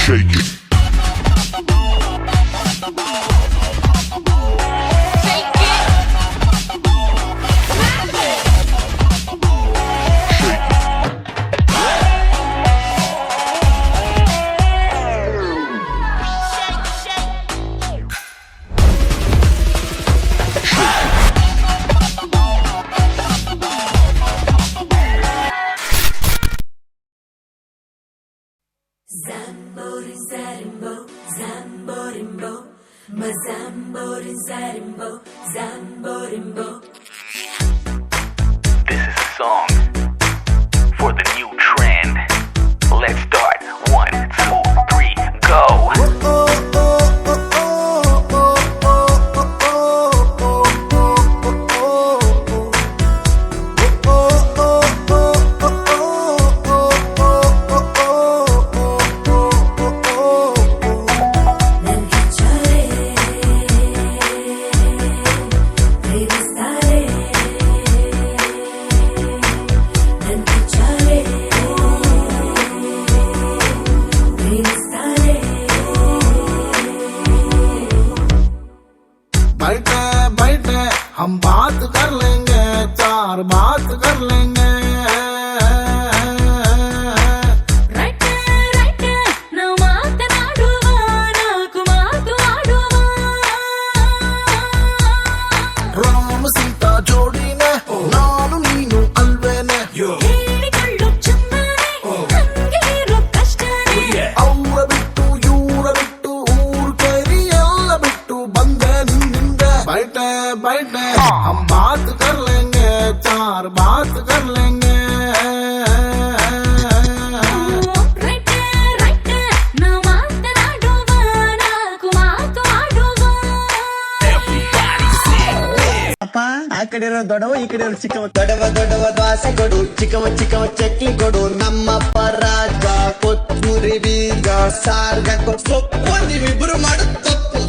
shake it. Zambo, zamborimbo, mazamborin zarimbo, zamborimbo. This is a song for the new trend. Let's start. 1, 2, 3, go. हम बात कर लेंगे, 4 बात कर लेंगे. ರಾಮ ಸೀತಾ ಜೋಡಿನೆ, ನಾನು ನೀನು ಅಲ್ವೇನೆ. ಅವ್ರ ಬಿಟ್ಟು ಇವ್ರ ಬಿಟ್ಟು ಊರ್ ಕೇರಿ ಎಲ್ಲ ಬಿಟ್ಟು ಬಂದೆ ನಿನ್ನಿಂದೆ. ಬೈಟೆ ಬೈಟೆ हम बात कर लेंगे, 4 बात कर लेंगे. ಅಪ್ಪ ಆ ಕಡೆ ಇರೋ ದೊಡ್ಡವ ಈ ಕಡೆ ಇರೋ ಚಿಕ್ಕವ. ದೊಡ್ಡವ ದ್ವಾಸೆ ಕೊಡು, ಚಿಕ್ಕವ ಚಕ್ಲಿ ಕೊಡು. ನಮ್ಮಪ್ಪ ರಾಜ ಕೊತ್ತೂರಿ ಬೀಗ ಸಾರ್ಗ ಸೊಪ್ಪು ನೀವಿಬ್ರು ಮಾಡು ತಪ್ಪು.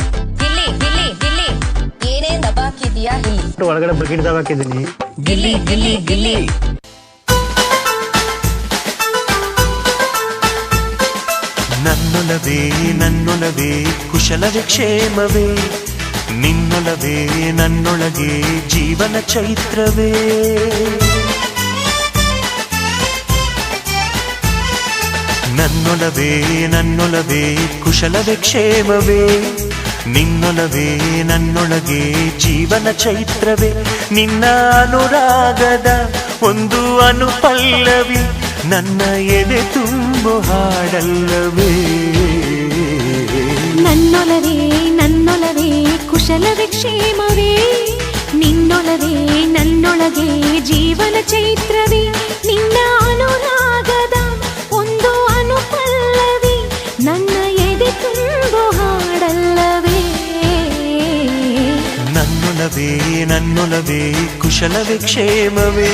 ಏನೇನ್ ದಬಾಕಿದ್ಯಾ ಇಲ್ಲಿ? ಒಳಗಡೆ ಬಕೆಟ್ ಹಾಕಿದ್ದೀನಿ. ಗಿಲ್ಲಿ ಗಿಲ್ಲಿ ಗಿಲ್ಲಿ. ನನ್ನೊಲವೇ ಕುಶಲವೇ ಕ್ಷೇಮವೇ, ನಿನ್ನೊಲವೇ ನನ್ನೊಳಗೆ ಜೀವನ ಚೈತ್ರವೇ. ನನ್ನೊಲವೇ ಕುಶಲವೇ ಕ್ಷೇಮವೇ, ನಿನ್ನೊಲವೇ ನನ್ನೊಳಗೆ ಜೀವನ ಚೈತ್ರವೇ. ನಿನ್ನ ಅನುರಾಗದ ಒಂದು ಅನುಪಲ್ಲವಿ ನನ್ನ ಎದೆ ತುಂಬು ಹಾಡಲ್ಲವೇ. ನನ್ನೊಲವೇ ಕುಶಲವೇ ಕ್ಷೇಮವೇ, ನಿನ್ನೊಲವೇ ನನ್ನೊಳಗೆ ಜೀವನ ಚೈತ್ರವೇ. ನಿನ್ನ ಅನುರಾಗದ ಒಂದು ಅನುಪಲ್ಲವಿ ನನ್ನ ಎದೆ ತುಂಬು ಹಾಡಲ್ಲವೇ. ನನ್ನೊಲವೇ ಕುಶಲವೇ ಕ್ಷೇಮವೇ,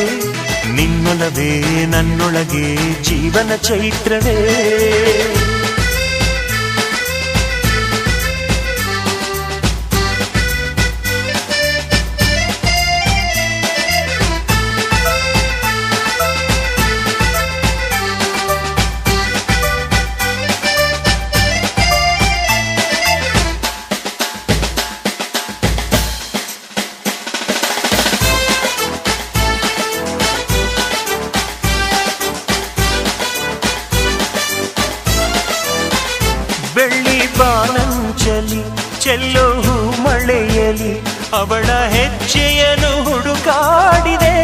ನಿನ್ನೊಲವೇ ನನ್ನೊಳಗೆ ಜೀವನ ಚೈತ್ರವೇ. ಬೆಳ್ಳಿ ಬಾನಂಚಲಿ ಚೆಲ್ಲೋ ಮಳೆಯಲಿ ಅವಳ ಹೆಜ್ಜೆಯನ್ನು ಹುಡುಕಾಡಿದೆ.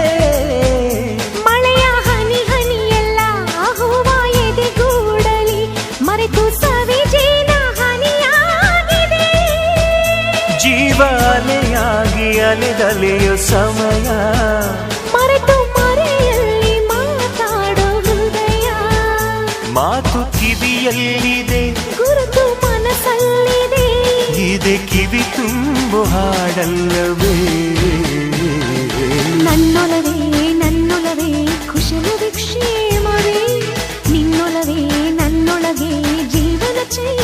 ಮಳೆಯ ಹನಿ ಹನಿಯೆಲ್ಲ ಹೂವ ಎದೆಗೂಡಲಿ ಮರೆತು ಸವಿಜೇನ ಹನಿಯಾಗಿದೆ. ಜೀವ ಅಲೆಯಾಗಿ ಅಲೆದಲೆಯೋ ಸಮಯ, ಮರೆತು ಮರೆಯಲ್ಲಿ ಮಾತಾಡೋ ಹೃದಯ. ಮಾತು ಕಿವಿಯಲ್ಲಿದೆ, ಗುರುತು ಮನಸ್ಸಲ್ಲಿದೆ. ಇದೆ ಕಿವಿ ತುಂಬು ಹಾಡಲ್ಲವೇ. ನನ್ನೊಲವೇ ಕುಶಲವೇ ಕ್ಷೇಮವೇ, ನಿನ್ನೊಲವೇ ನನ್ನೊಳಗೆ ಜೀವನ ಚೈ